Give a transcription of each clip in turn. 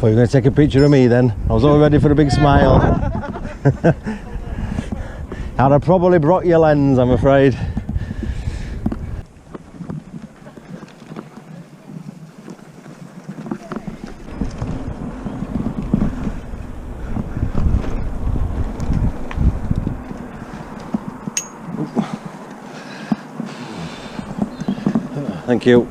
Thought you were going to take a picture of me then. I was all ready for a big smile. I'd have probably brought your lens, I'm afraid. Thank you.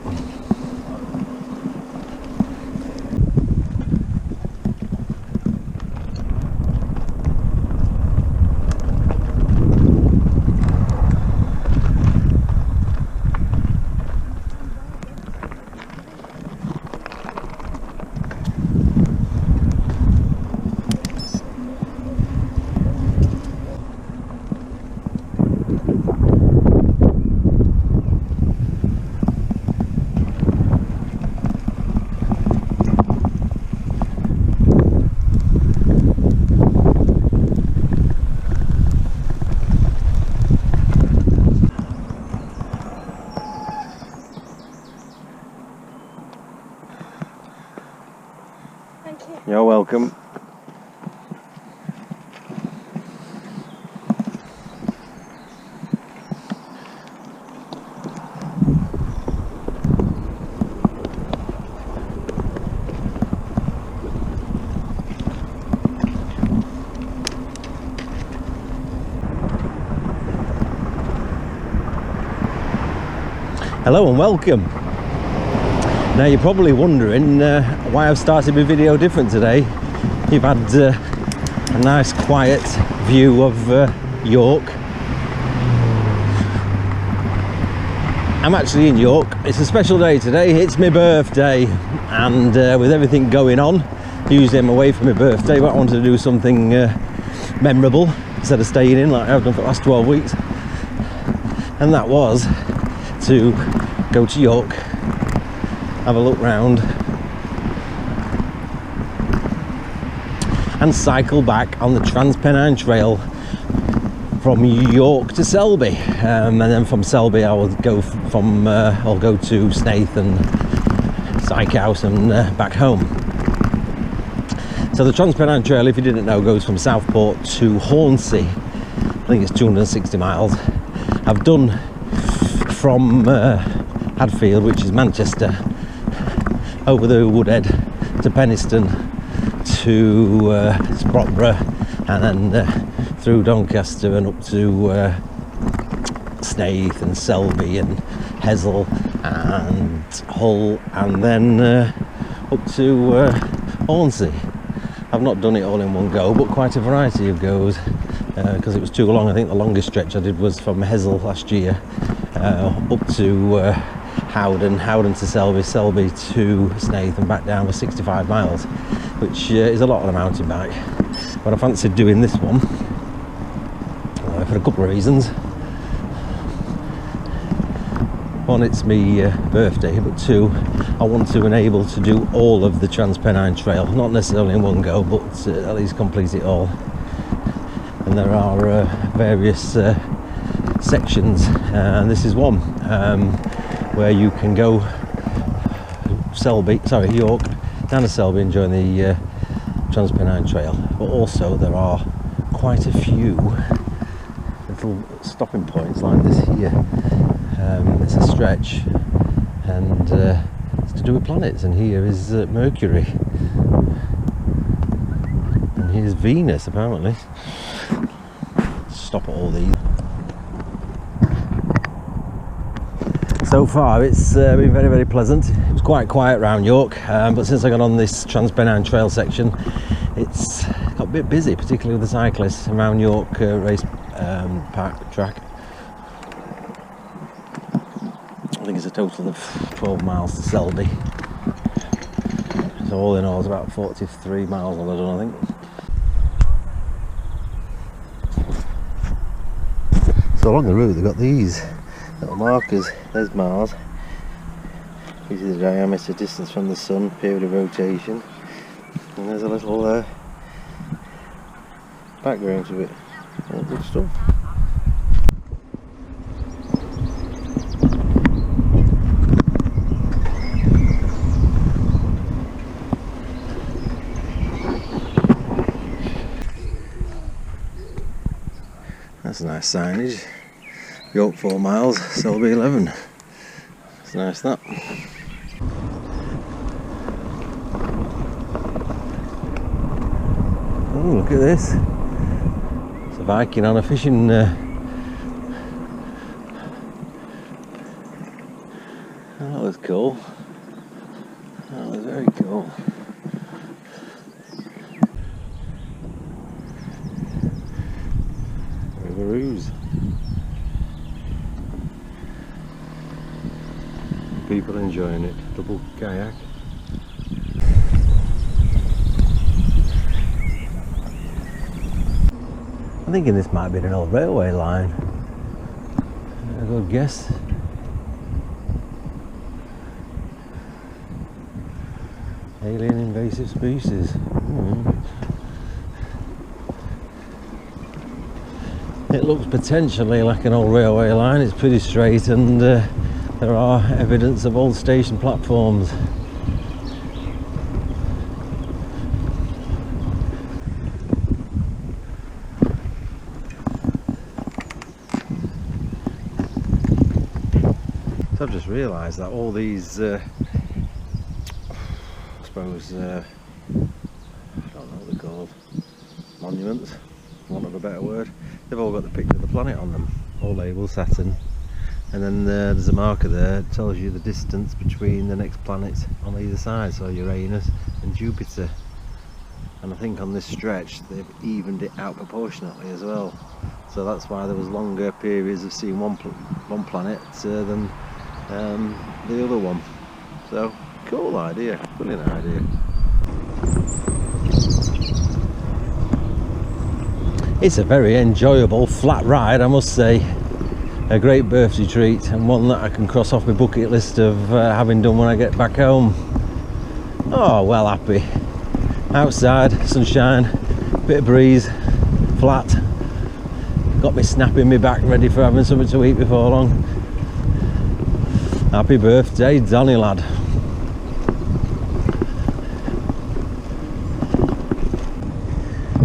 You're welcome. Hello and welcome. Now you're probably wondering why I've started my video different today. You've had a nice quiet view of York. I'm actually in York. It's a special day today. It's my birthday, and with everything going on, usually I'm away for my birthday, but I wanted to do something memorable instead of staying in like I've done for the last 12 weeks. And that was to go to York, have a look round and cycle back on the Transpennine Trail from York to Selby, and then from Selby I will go I'll go to Snaith and Sykehouse and back home. So the Transpennine Trail, if you didn't know, goes from Southport to Hornsey. I think it's 260 miles. I've done from Hadfield, which is Manchester, over the Woodhead to Penistone to Sprotborough, and then through Doncaster and up to Snaith and Selby and Hessle and Hull, and then up to Hornsey. I've not done it all in one go, but quite a variety of goes, because it was too long. I think the longest stretch I did was from Hessle last year up to Howden to Selby, Selby to Snaith and back down for 65 miles, which is a lot on a mountain bike. But I fancied doing this one for a couple of reasons. One, it's my birthday, but two, I want to enable to do all of the Transpennine Trail, not necessarily in one go, but at least complete it all. And there are various sections, and this is one where you can go York down to Selby and join the Transpennine Trail, but also there are quite a few little stopping points like this here. It's a stretch, and it's to do with planets, and here is Mercury, and here's Venus apparently. Stop at all these. So far it's been very, very pleasant. It was quite quiet around York, but since I got on this Transpennine Trail section, it's got a bit busy, particularly with the cyclists around York race park track. I think it's a total of 12 miles to Selby. So all in all, it's about 43 miles all done, I think. So along the route they've got these little markers. There's Mars, which is the diameter, distance from the sun, period of rotation, and there's a little background to it. All good stuff. That's a nice signage. York 4 miles, Selby 11. It's nice that. Oh, look at this. It's a Viking on a fishing. That was cool. That was very cool. Riveroos. People enjoying it. Double kayak. I'm thinking this might be an old railway line. A good guess. Alien invasive species. It looks potentially like an old railway line. It's pretty straight, and there are evidence of old station platforms. So I've just realised that all these, I suppose, I don't know what they're called, monuments, for want of a better word, they've all got the picture of the planet on them, all labelled Saturn, and then there's a marker there that tells you the distance between the next planets on either side, so Uranus and Jupiter. And I think on this stretch they've evened it out proportionately as well, so that's why there was longer periods of seeing one planet than the other one. So cool idea, brilliant idea. It's a very enjoyable flat ride, I must say. A great birthday treat, and one that I can cross off my bucket list of having done when I get back home. Oh, well happy. Outside, sunshine, bit of breeze, flat. Got me snapping me back, ready for having something to eat before long. Happy birthday, Donny lad.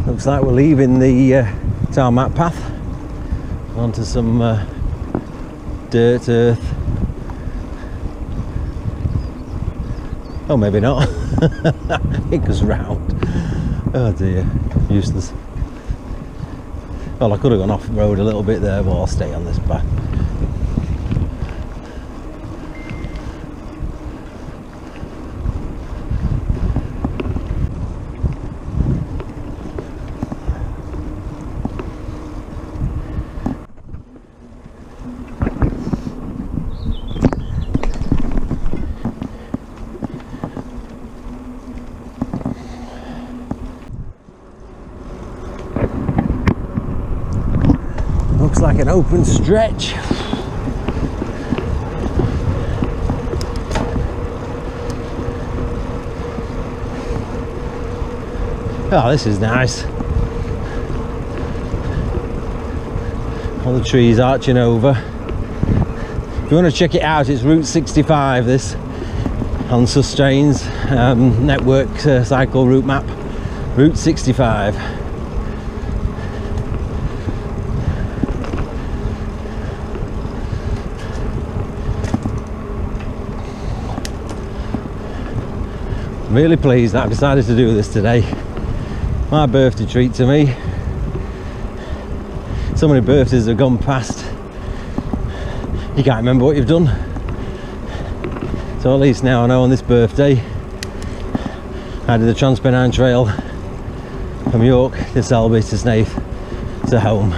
Looks like we're leaving the tarmac path onto some dirt, earth. Oh, maybe not. It goes round. Oh dear, useless. Well, I could have gone off road a little bit there, but I'll stay on this path. Looks like an open stretch. Oh, this is nice. All the trees arching over. If you want to check it out, it's Route 65, this, on Sustain's network cycle route map. Route 65. Really pleased that I've decided to do this today. My birthday treat to me. So many birthdays have gone past, you can't remember what you've done. So at least now I know on this birthday I did the Transpennine Trail from York to Selby to Snaith to home.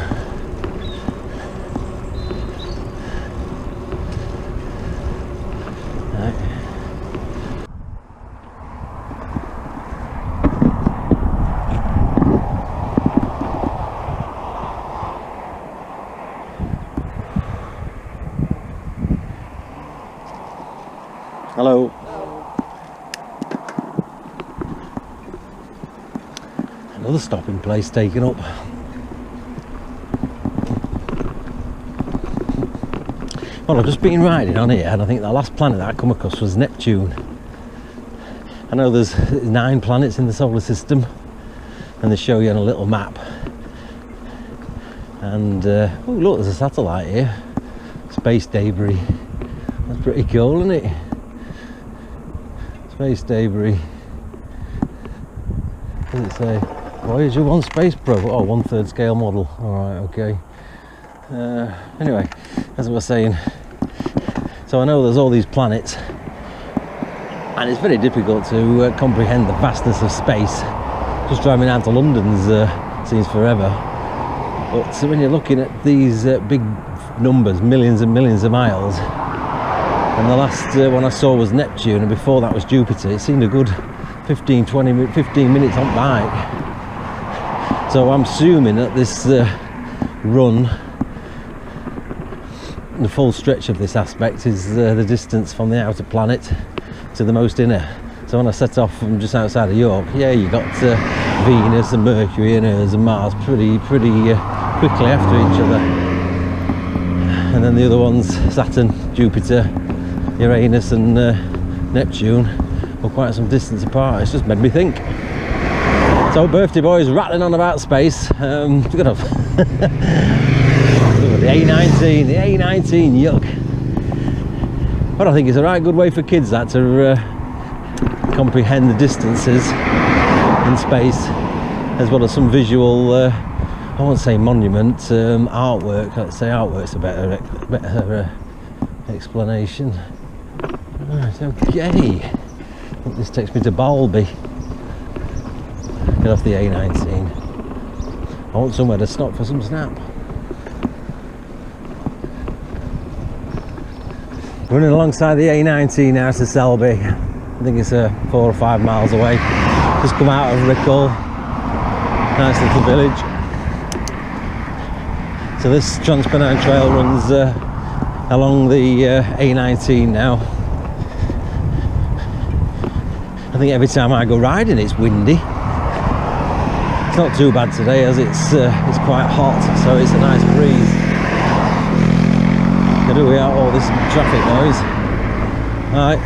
Hello. Another stopping place taken up. Well, I've just been riding on here, and I think the last planet that I come across was Neptune. I know there's 9 planets in the solar system, and they show you on a little map. And oh look, there's a satellite here. Space debris. That's pretty cool, isn't it? Space debris. What does it say? Voyager 1 Space Probe. Oh, 1/3 scale model. Alright, okay. Anyway, as I was saying, so I know there's all these planets, and it's very difficult to comprehend the vastness of space. Just driving down to London's seems forever. But so when you're looking at these big numbers, millions and millions of miles, and the last one I saw was Neptune, and before that was Jupiter, it seemed a good 15 minutes on bike. So I'm assuming that this run, the full stretch of this aspect, is the distance from the outer planet to the most inner. So when I set off from just outside of York, yeah, you got Venus and Mercury and Earth and Mars pretty quickly after each other, and then the other ones, Saturn, Jupiter, Uranus and Neptune, were quite some distance apart. It's just made me think. So birthday boys rattling on about space. Good enough. The A19, yuck. But I think it's a right good way for kids that to comprehend the distances in space, as well as some visual, I won't say monument, artwork. Let's say artwork's a better explanation. Right, okay. This takes me to Barnby. Get off the A19. I want somewhere to stop for some snap. Running alongside the A19 now to Selby. I think it's 4 or 5 miles away. Just come out of Rickle. Nice little village. So this Transpennine Trail runs along the A19 now. I think every time I go riding it's windy. It's not too bad today, as it's quite hot, so it's a nice breeze. Get away out all this traffic noise. Right.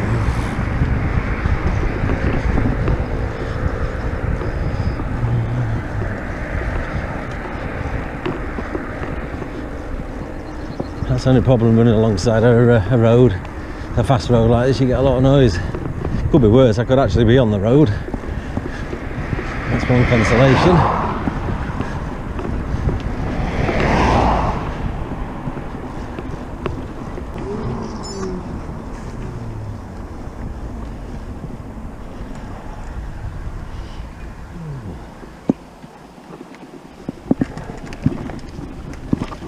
That's the only problem running alongside a road, a fast road like this. You get a lot of noise. Could be worse, I could actually be on the road. That's one consolation.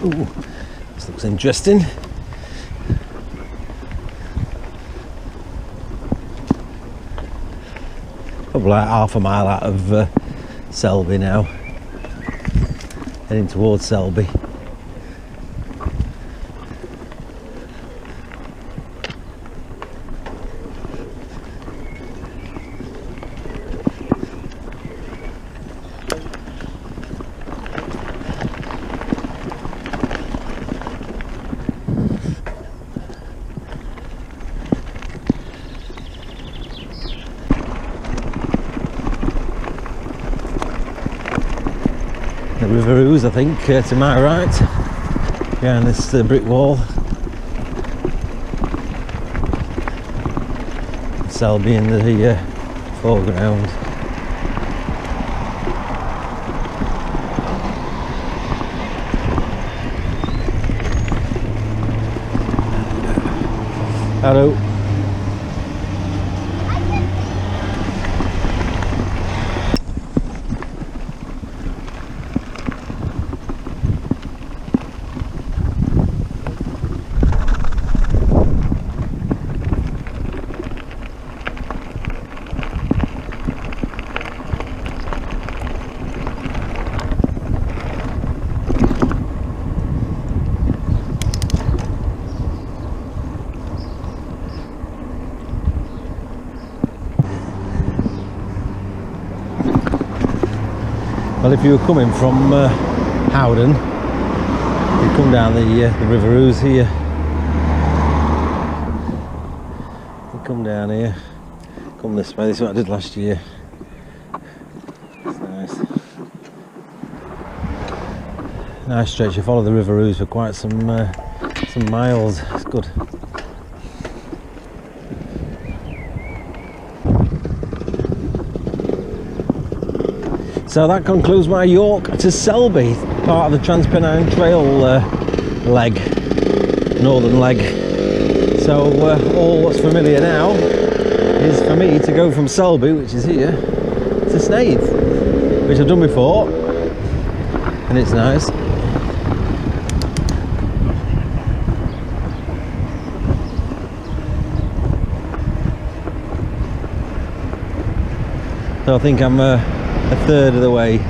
Ooh, this looks interesting. Probably like half a mile out of Selby now, heading towards Selby. The River Ouse, I think, to my right, behind this brick wall. Selby in the foreground. Hello. Well, if you were coming from Howden, you'd come down the River Ouse here. You come down here, come this way. This is what I did last year. It's nice. Nice stretch. You follow the River Ouse for quite some miles. It's good. So that concludes my York to Selby, part of the Transpennine Trail leg, northern leg. So all what's familiar now is for me to go from Selby, which is here, to Snaith, which I've done before, and it's nice. So I think I'm a third of the way.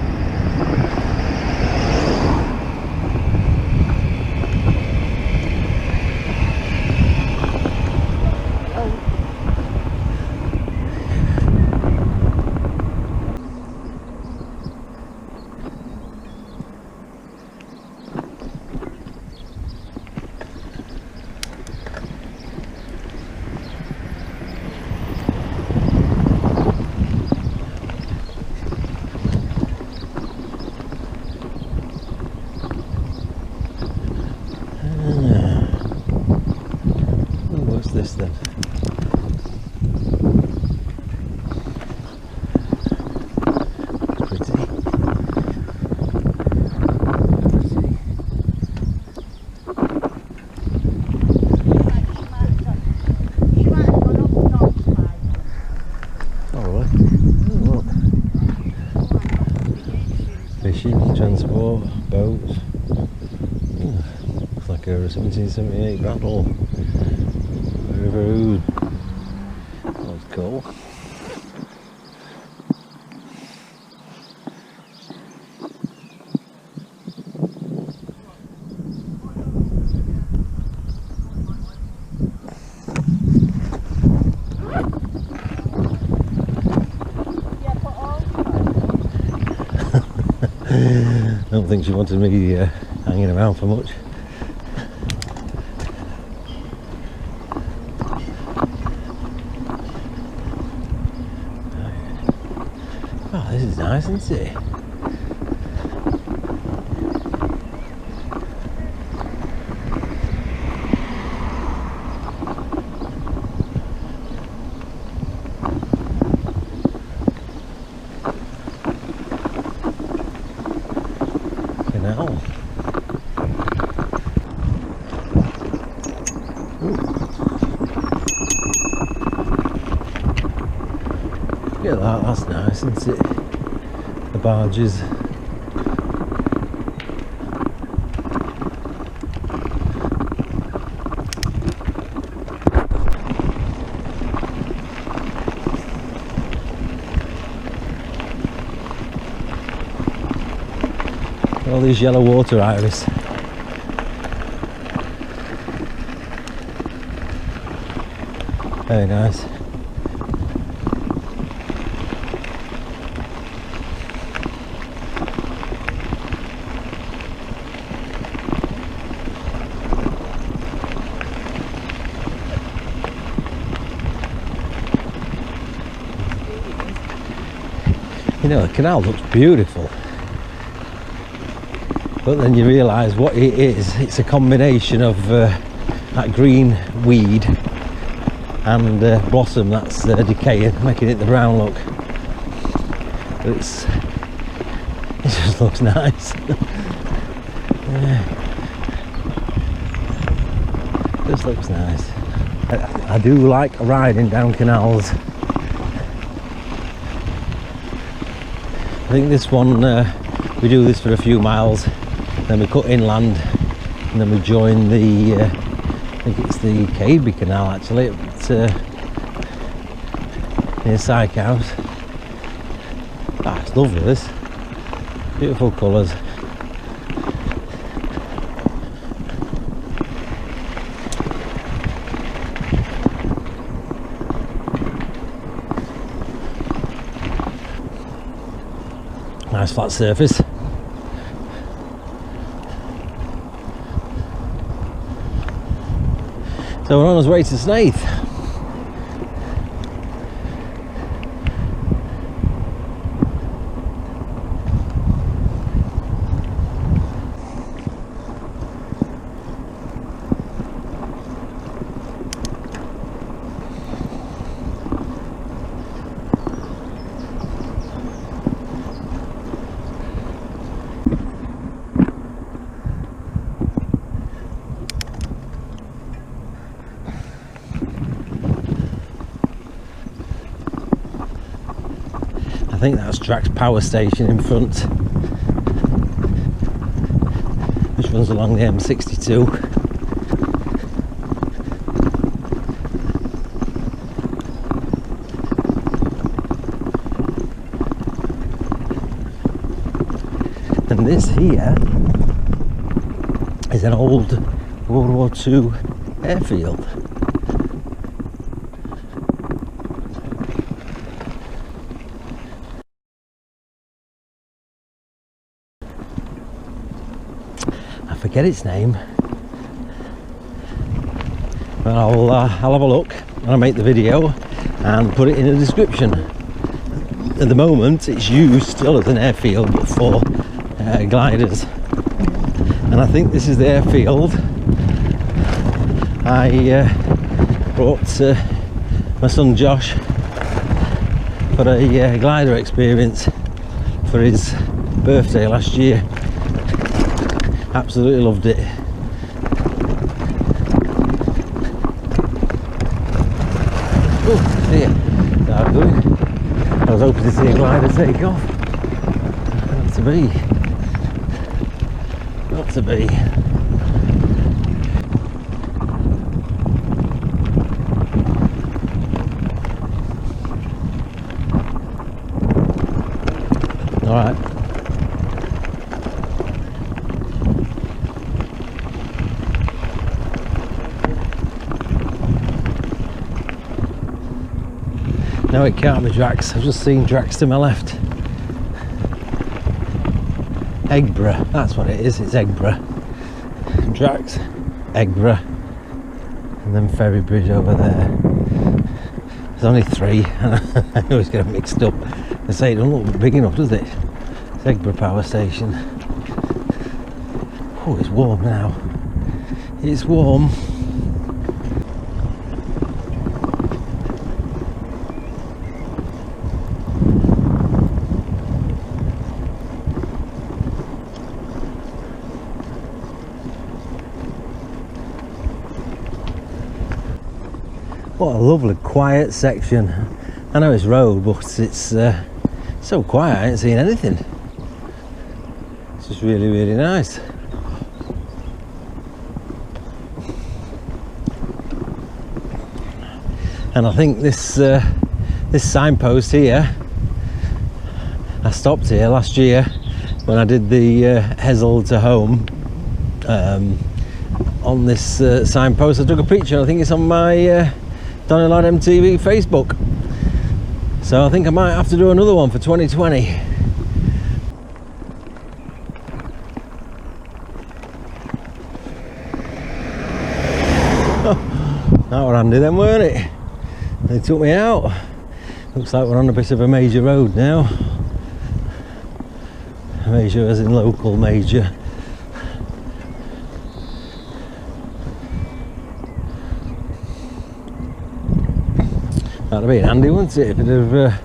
This then. Pretty. Oh, really? Oh, fishing, transport, boats. Looks like a 1778 rattle. River Ouse. That's cool. I don't think she wanted me hanging around for much. Oh, this is nice, isn't it? Canal. Look at that, that's nice, isn't it? The barges. All these yellow water iris. Very nice. You know, the canal looks beautiful, but then you realise what it is. It's a combination of that green weed and blossom that's decaying, making it the brown look. But it just looks nice. Yeah. Just looks nice. I do like riding down canals. I think this one, we do this for a few miles, then we cut inland, and then we join the, I think it's the Cadby Canal actually, near Sykehouse. Ah, it's lovely this, beautiful colours. Nice flat surface. So we're on our way to Snaith. think that's Drax Power Station in front, which runs along the M62. And this here is an old World War II airfield. I forget its name, but I'll have a look when I make the video and put it in the description. At the moment it's used still as an airfield, but for gliders, and I think this is the airfield I brought my son Josh for a glider experience for his birthday last year. Absolutely loved it. Oh dear, that's good. I was hoping to see a glider take off. Not to be. Not to be. All right. No, it can't be Drax. I've just seen Drax to my left. Eggborough, that's what it is. It's Eggborough. Drax, Eggborough, and then Ferry Bridge over there. There's only three, and I always get them mixed up. They say it doesn't look big enough, does it? It's Eggborough Power Station. Oh, it's warm now. It's warm. What a lovely quiet section. I know it's road, but it's so quiet I ain't seen anything. It's just really, really nice. And I think this this signpost here, I stopped here last year when I did the Hessel to home. On this signpost I took a picture. I think it's on my Donny Lad MTV Facebook, so I think I might have to do another one for 2020. Oh, that were handy then, weren't it? They took me out. Looks like we're on a bit of a major road now. Major as in local major. That'd have been handy, wouldn't it, if it had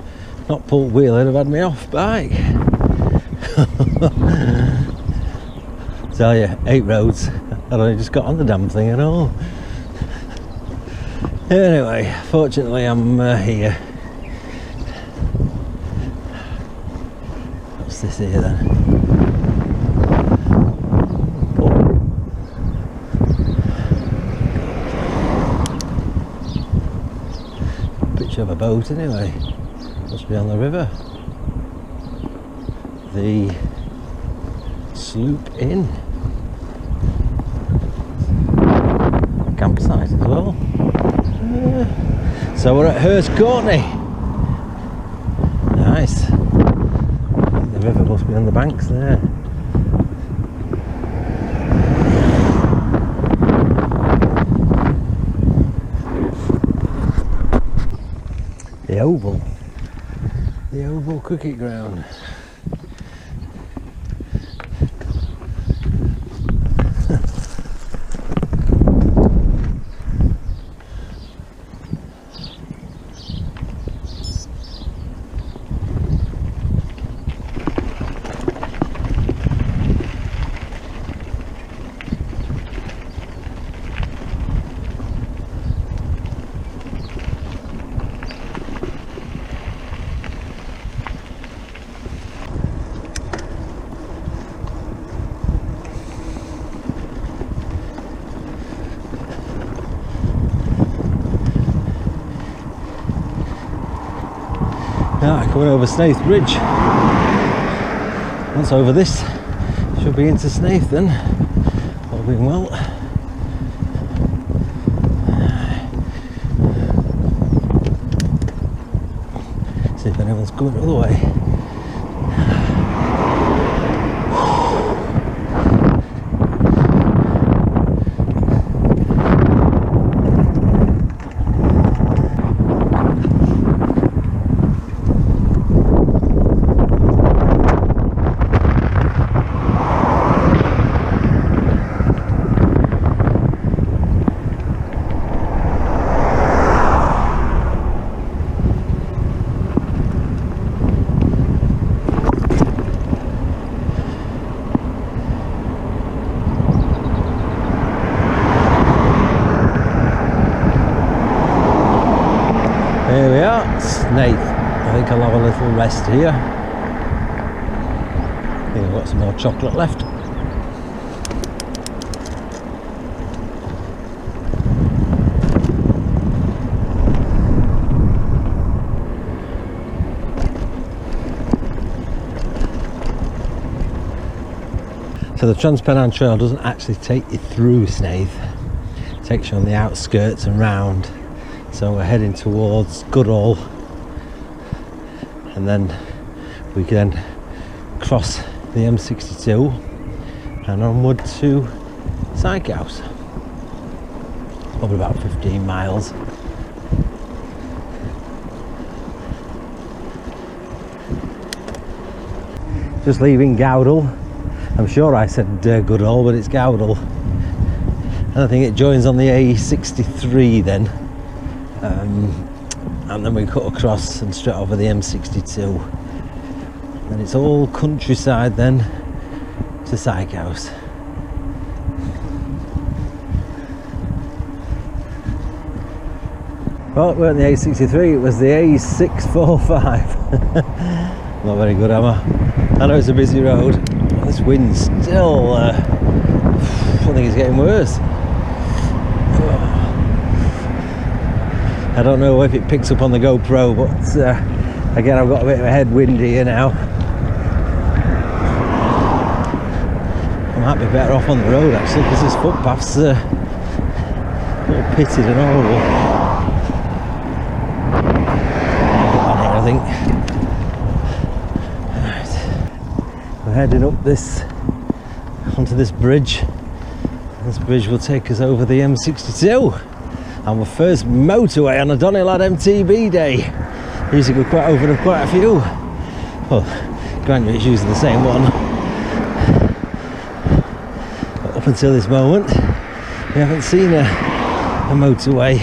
not pulled wheel, it'd have had me off bike. Tell you, 8 roads, I'd only just got on the damn thing at all. Anyway, fortunately I'm here. What's this here then? Of a boat anyway, must be on the river. The Sloop Inn campsite as well. So we're at Hurst Courtney. Nice. The river must be on the banks there. The Oval cricket ground. coming over Snaith Bridge. Once over this, should be into Snaith then, all being well. See if anyone's coming the other way. Here we are, Snaith. I think I'll have a little rest here. I think I've got some more chocolate left. So the Transpennine Trail doesn't actually take you through Snaith, it takes you on the outskirts and round. So we're heading towards Goodall, and then we can cross the M62 and onward to Sykehouse. Probably about 15 miles. Just leaving Gowdall. I'm sure I said Goodall, but it's Gowdall. And I think it joins on the A63 then. And then we cut across and straight over the M62, and it's all countryside then to Sykehouse. Well, it weren't the A63, it was the A645. Not very good, am I? I know it's a busy road. This wind's still I think it's getting worse. I don't know if it picks up on the GoPro, but again, I've got a bit of a headwind here now. I might be better off on the road actually, because this footpath's all pitted and horrible. On here, I think. Right. We're heading up this onto this bridge. This bridge will take us over the M62. Our first motorway on a Donnellad MTB day. Usually go quite over quite a few. Well, granted it's usually the same one. But up until this moment, we haven't seen a motorway.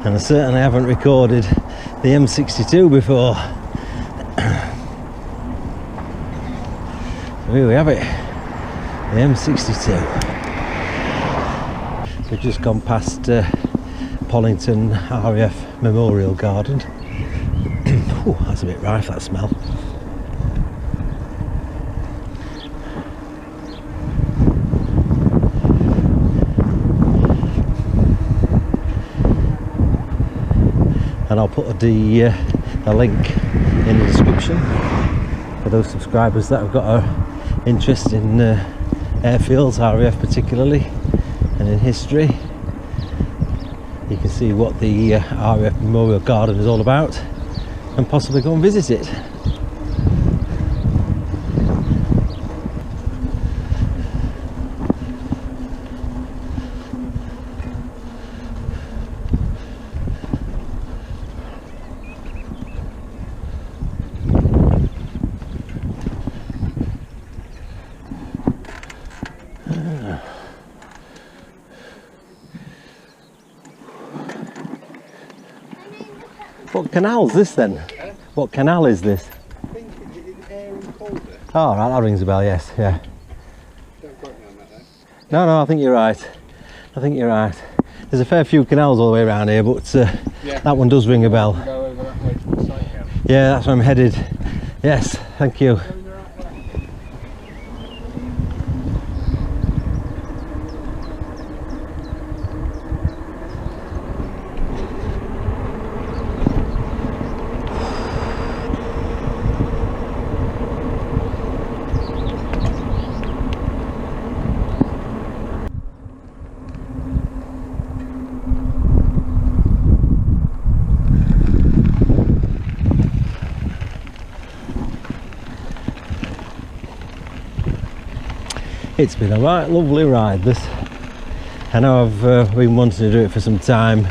And I certainly haven't recorded the M62 before. So here we have it, the M62. We've just gone past Pollington RAF Memorial Garden. Ooh, that's a bit rife, that smell. And I'll put the link in the description for those subscribers that have got an interest in airfields, RAF particularly, and in history. You can see what the RAF Memorial Garden is all about and possibly go and visit it. What canal's this then? What canal is this? I think it's Air and Calder. Oh, right, that rings a bell, yes, yeah. Don't quote me on that though. No, I think you're right. I think you're right. There's a fair few canals all the way around here, but yeah, that one does ring a bell. Go over that way towards Sykehouse. Yeah, that's where I'm headed. Yes, thank you. It's been a right lovely ride this. I know I've been wanting to do it for some time,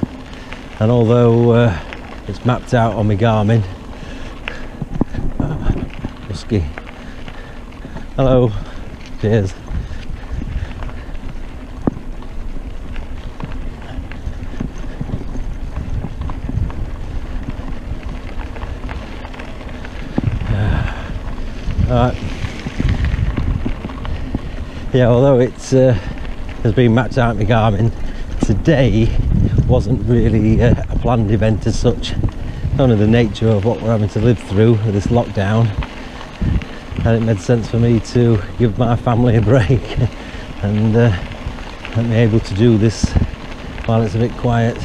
and although it's mapped out on my Garmin, husky, hello, cheers. Alright. Yeah, although it's has been mapped out in my Garmin, today wasn't really a planned event as such. Only the nature of what we're having to live through with this lockdown, and it made sense for me to give my family a break and let me able to do this while it's a bit quiet.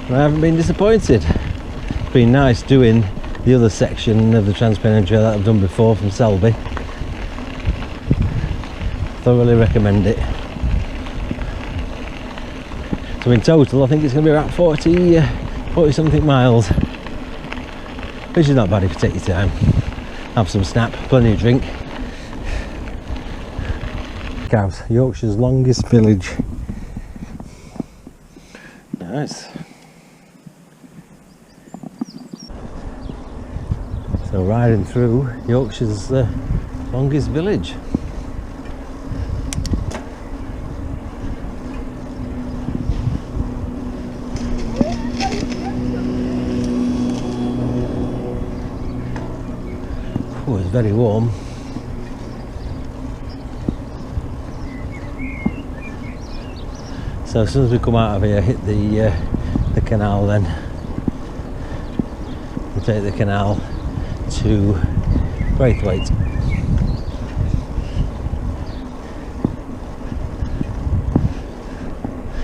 And I haven't been disappointed. It's been nice doing the other section of the Transpennine Trail that I've done before from Selby. Thoroughly recommend it. So in total I think it's going to be about 40 something miles, which is not bad if you take your time. Have some snap, plenty of drink. Sykehouse, Yorkshire's longest village. Nice. So riding through Yorkshire's longest village. Oh, it's very warm. So as soon as we come out of here, hit the canal, then we'll take the canal to Braithwaite.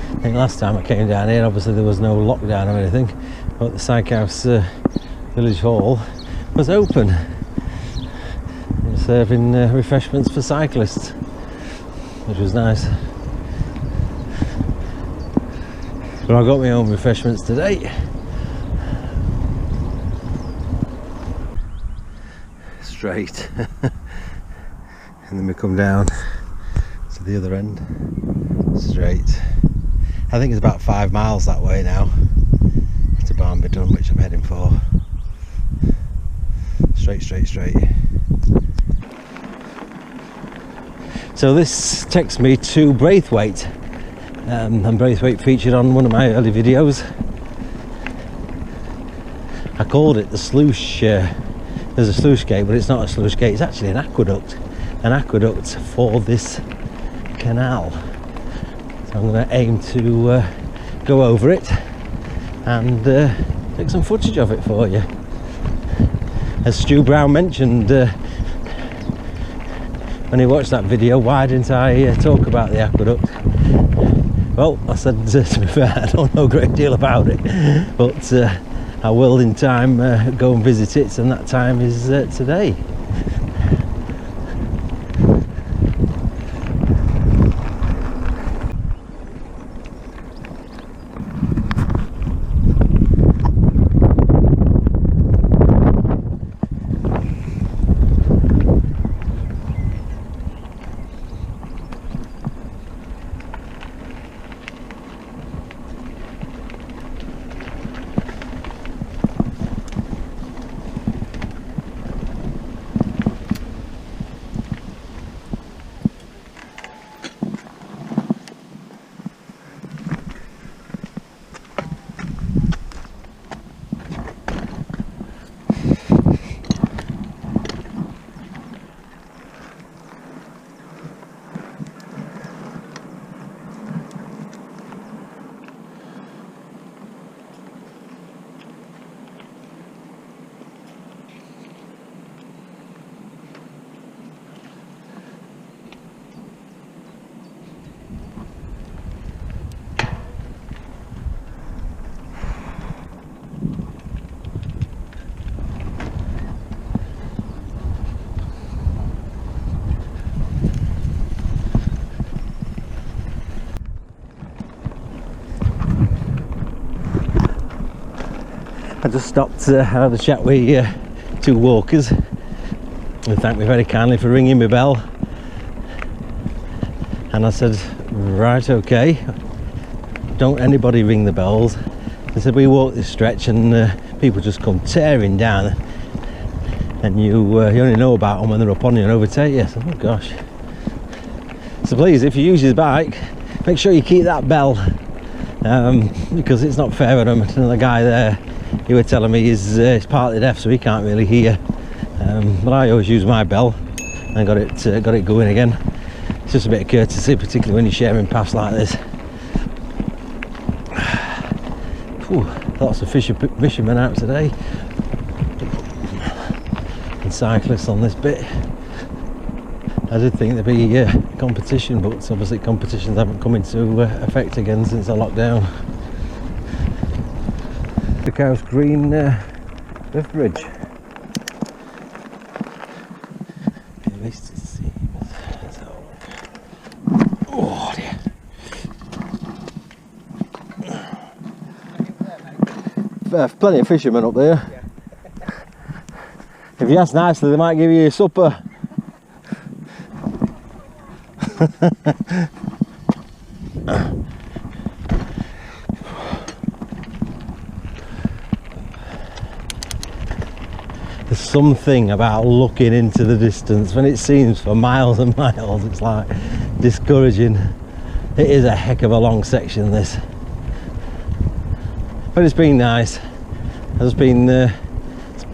I think last time I came down here, obviously there was no lockdown or anything, but the Sykehouse village hall was open. It was serving refreshments for cyclists, which was nice. But I got my own refreshments today. Straight. And then we come down to the other end. Straight. I think it's about 5 miles that way now to Barnby Dunn, which I'm heading for. Straight, straight, straight. So this takes me to Braithwaite, and Braithwaite featured on one of my early videos. I called it the sluice. There's a sluice gate, but it's not a sluice gate, it's actually an aqueduct for this canal. So I'm going to aim to go over it and take some footage of it for you. As Stu Brown mentioned when he watched that video, why didn't I talk about the aqueduct? Well, I said, to be fair, I don't know a great deal about it, but I will in time go and visit it, and that time is today. I just stopped to have a chat with two walkers, They thanked me very kindly for ringing my bell, and I said, right, okay, don't anybody ring the bells. They said, we walk this stretch and people just come tearing down, and you only know about them when they're up on you and overtake you. I said, oh gosh. So please, if you use your bike, make sure you keep that bell, because it's not fair on them. Another guy there, he was telling me he's partly deaf, so he can't really hear. But I always use my bell and got it going again. It's just a bit of courtesy, particularly when you're sharing paths like this. Whew, lots of fishermen out today, and cyclists on this bit. I did think there'd be competition, but obviously competitions haven't come into effect again since the lockdown. Sykehouse Green Lift Bridge. At least it seems. So. Oh dear. Plenty of fishermen up there. Yeah. If you ask nicely, they might give you a supper. There's something about looking into the distance when it seems for miles and miles, it's like discouraging. It is a heck of a long section, this, but it's been nice. I've just been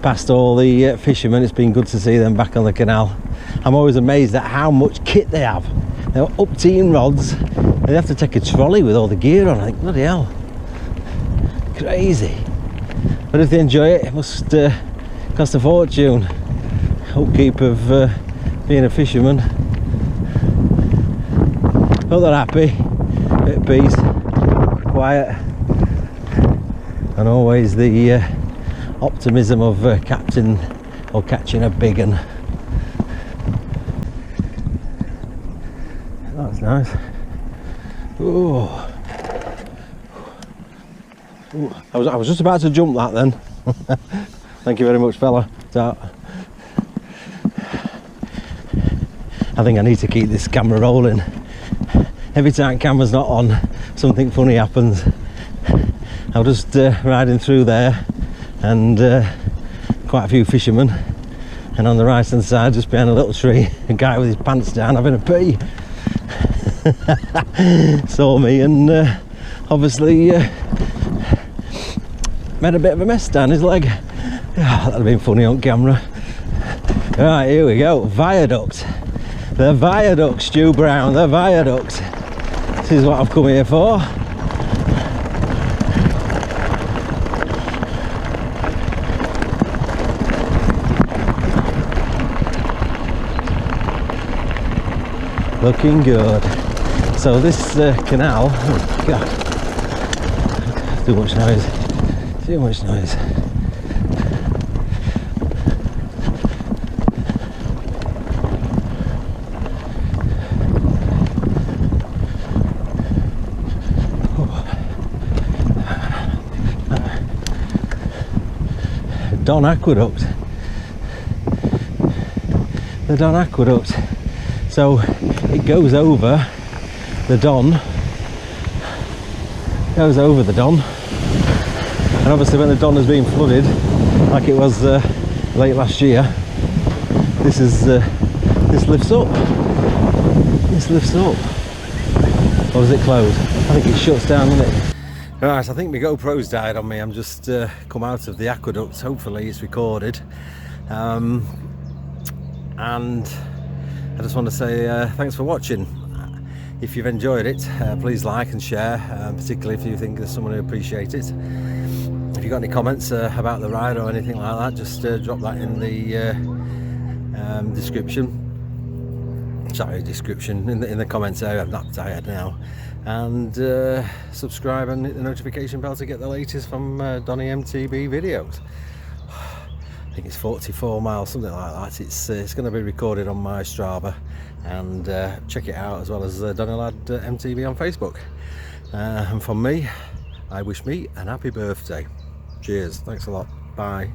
past all the fishermen. It's been good to see them back on the canal. I'm always amazed at how much kit they have. They're up teen rods, they have to take a trolley with all the gear on. I think, bloody hell, crazy. But if they enjoy it, it must cost a fortune. Upkeep of being a fisherman. Hope they're happy, bit of peace, quiet, and always the optimism of catching a big one. That's nice. Ooh. Ooh. I was just about to jump that then. Thank you very much, fella. I think I need to keep this camera rolling. Every time camera's not on, something funny happens. I was just riding through there, and quite a few fishermen, and on the right hand side, just behind a little tree, a guy with his pants down having a pee. Saw me and obviously made a bit of a mess down his leg. Oh, that'd have been funny on camera. Right, here we go. Viaduct. The viaduct, Stu Brown, the viaduct. This is what I've come here for. Looking good. So this canal, oh God, too much noise, too much noise. Dunn Aqueduct. The Dunn Aqueduct. So it goes over the Don, goes over the Don, and obviously when the Don has been flooded, like it was late last year, this lifts up. This lifts up. Or is it closed? I think it shuts down, doesn't it? Right, I think my GoPro's died on me. I'm just come out of the aqueduct. Hopefully it's recorded. And I just want to say thanks for watching. If you've enjoyed it, please like and share, particularly if you think there's someone who appreciates it. If you've got any comments about the ride or anything like that, just drop that in the description. Sorry, in the comments area. I'm not tired now. And subscribe and hit the notification bell to get the latest from Donny MTB videos. I think it's 44 miles, something like that. It's going to be recorded on my Strava, and check it out, as well as Donny Lad MTB on Facebook. And from me, I wish me an happy birthday. Cheers, thanks a lot, bye.